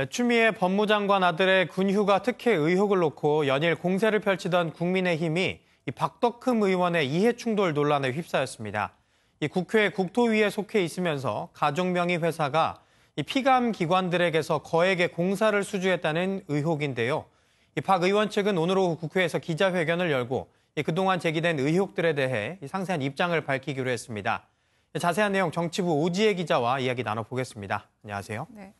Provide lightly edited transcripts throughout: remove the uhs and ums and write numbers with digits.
추미애 법무장관 아들의 군휴가 특혜 의혹을 놓고 연일 공세를 펼치던 국민의힘이 이 박덕흠 의원의 이해충돌 논란에 휩싸였습니다. 이 국회 국토위에 속해 있으면서 가족명의 회사가 이 피감 기관들에게서 거액의 공사를 수주했다는 의혹인데요. 이 박 의원 측은 오늘 오후 국회에서 기자회견을 열고 그동안 제기된 의혹들에 대해 상세한 입장을 밝히기로 했습니다. 자세한 내용 정치부 오지혜 기자와 이야기 나눠보겠습니다. 안녕하세요. 네.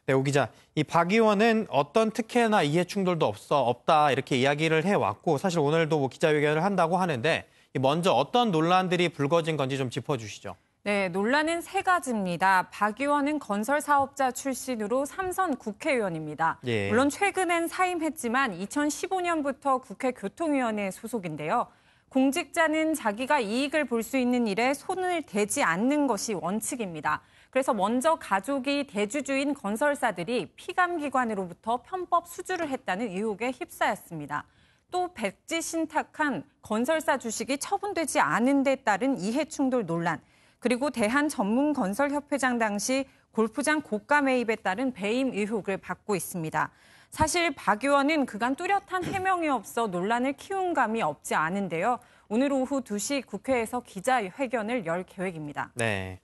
네, 오 기자. 이 박 의원은 어떤 특혜나 이해 충돌도 없다 이렇게 이야기를 해왔고 사실 오늘도 기자회견을 한다고 하는데 먼저 어떤 논란들이 불거진 건지 좀 짚어주시죠. 네, 논란은 세 가지입니다. 박 의원은 건설 사업자 출신으로 3선 국회의원입니다. 예. 물론 최근엔 사임했지만 2015년부터 국회 교통위원회 소속인데요. 공직자는 자기가 이익을 볼 수 있는 일에 손을 대지 않는 것이 원칙입니다. 그래서 먼저 가족이 대주주인 건설사들이 피감기관으로부터 편법 수주를 했다는 의혹에 휩싸였습니다. 또 백지 신탁한 건설사 주식이 처분되지 않은 데 따른 이해충돌 논란, 그리고 대한전문건설협회장 당시 골프장 고가 매입에 따른 배임 의혹을 받고 있습니다. 사실 박 의원은 그간 뚜렷한 해명이 없어 논란을 키운 감이 없지 않은데요. 오늘 오후 2시 국회에서 기자회견을 열 계획입니다. 네.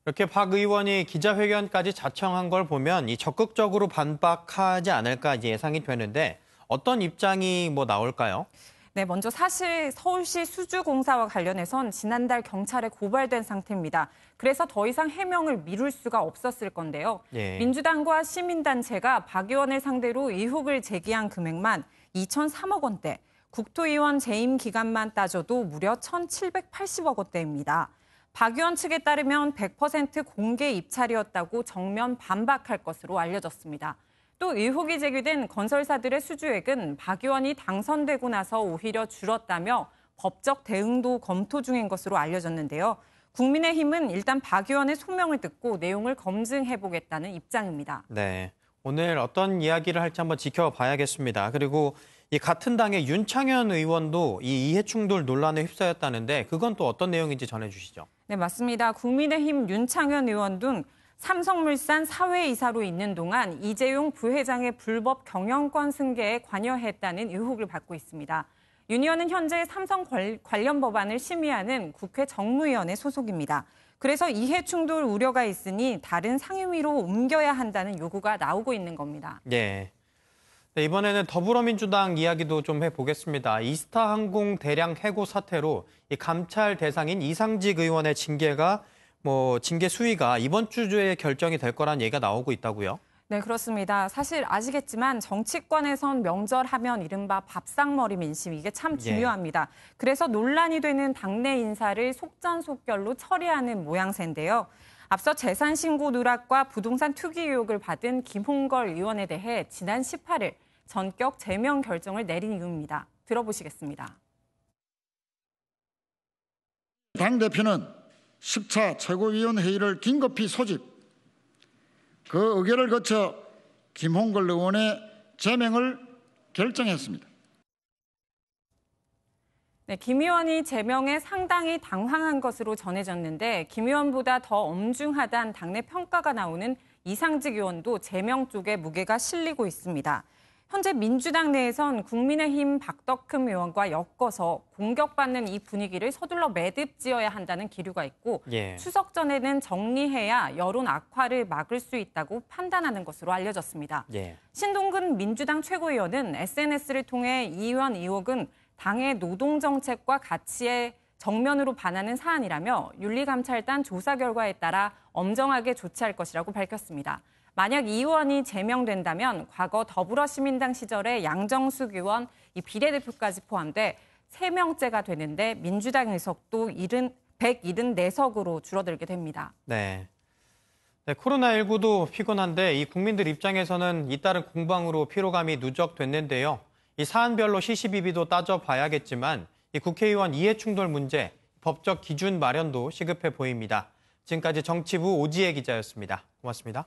이렇게 박 의원이 기자회견까지 자청한 걸 보면 적극적으로 반박하지 않을까 예상이 되는데 어떤 입장이 나올까요? 네, 먼저 사실 서울시 수주공사와 관련해선 지난달 경찰에 고발된 상태입니다. 그래서 더 이상 해명을 미룰 수가 없었을 건데요. 예. 민주당과 시민단체가 박 의원을 상대로 의혹을 제기한 금액만 2,003억 원대, 국토위원 재임 기간만 따져도 무려 1,780억 원대입니다. 박 의원 측에 따르면 100% 공개 입찰이었다고 정면 반박할 것으로 알려졌습니다. 또 의혹이 제기된 건설사들의 수주액은 박 의원이 당선되고 나서 오히려 줄었다며 법적 대응도 검토 중인 것으로 알려졌는데요. 국민의힘은 일단 박 의원의 소명을 듣고 내용을 검증해보겠다는 입장입니다. 네, 오늘 어떤 이야기를 할지 한번 지켜봐야겠습니다. 그리고 이 같은 당의 윤창현 의원도 이 이해충돌 논란에 휩싸였다는데 그건 또 어떤 내용인지 전해주시죠. 네, 맞습니다. 국민의힘 윤창현 의원 등 삼성물산 사회이사로 있는 동안 이재용 부회장의 불법 경영권 승계에 관여했다는 의혹을 받고 있습니다. 윤 의원은 현재 삼성 관련 법안을 심의하는 국회 정무위원회 소속입니다. 그래서 이해충돌 우려가 있으니 다른 상임위로 옮겨야 한다는 요구가 나오고 있는 겁니다. 네. 네, 이번에는 더불어민주당 이야기도 좀 해보겠습니다. 이스타항공 대량 해고 사태로 이 감찰 대상인 이상직 의원의 징계가 징계 수위가 이번 주에 결정이 될 거란 얘기가 나오고 있다고요? 네, 그렇습니다. 사실 아시겠지만 정치권에선 명절하면 이른바 밥상머리 민심, 이게 참 중요합니다. 그래서 논란이 되는 당내 인사를 속전속결로 처리하는 모양새인데요. 앞서 재산 신고 누락과 부동산 투기 의혹을 받은 김홍걸 의원에 대해 지난 18일 전격 제명 결정을 내린 이유입니다. 들어보시겠습니다. 당대표는 10차 최고위원회의를 긴급히 소집, 그 의결을 거쳐 김홍걸 의원의 제명을 결정했습니다. 네, 김 의원이 제명에 상당히 당황한 것으로 전해졌는데 김 의원보다 더 엄중하다는 당내 평가가 나오는 이상직 의원도 제명 쪽에 무게가 실리고 있습니다. 현재 민주당 내에선 국민의힘 박덕흠 의원과 엮어서 공격받는 이 분위기를 서둘러 매듭지어야 한다는 기류가 있고 추석 전에는 정리해야 여론 악화를 막을 수 있다고 판단하는 것으로 알려졌습니다. 신동근 민주당 최고위원은 SNS를 통해 이 의원 의혹은 당의 노동정책과 가치에 정면으로 반하는 사안이라며 윤리감찰단 조사 결과에 따라 엄정하게 조치할 것이라고 밝혔습니다. 만약 이 의원이 제명된다면 과거 더불어시민당 시절의 양정숙 의원, 이 비례대표까지 포함돼 3명째가 되는데 민주당 의석도 174석으로 줄어들게 됩니다. 네. 코로나19도 피곤한데 이 국민들 입장에서는 잇따른 공방으로 피로감이 누적됐는데요. 이 사안별로 시시비비도 따져봐야겠지만 이 국회의원 이해충돌 문제, 법적 기준 마련도 시급해 보입니다. 지금까지 정치부 오지혜 기자였습니다. 고맙습니다.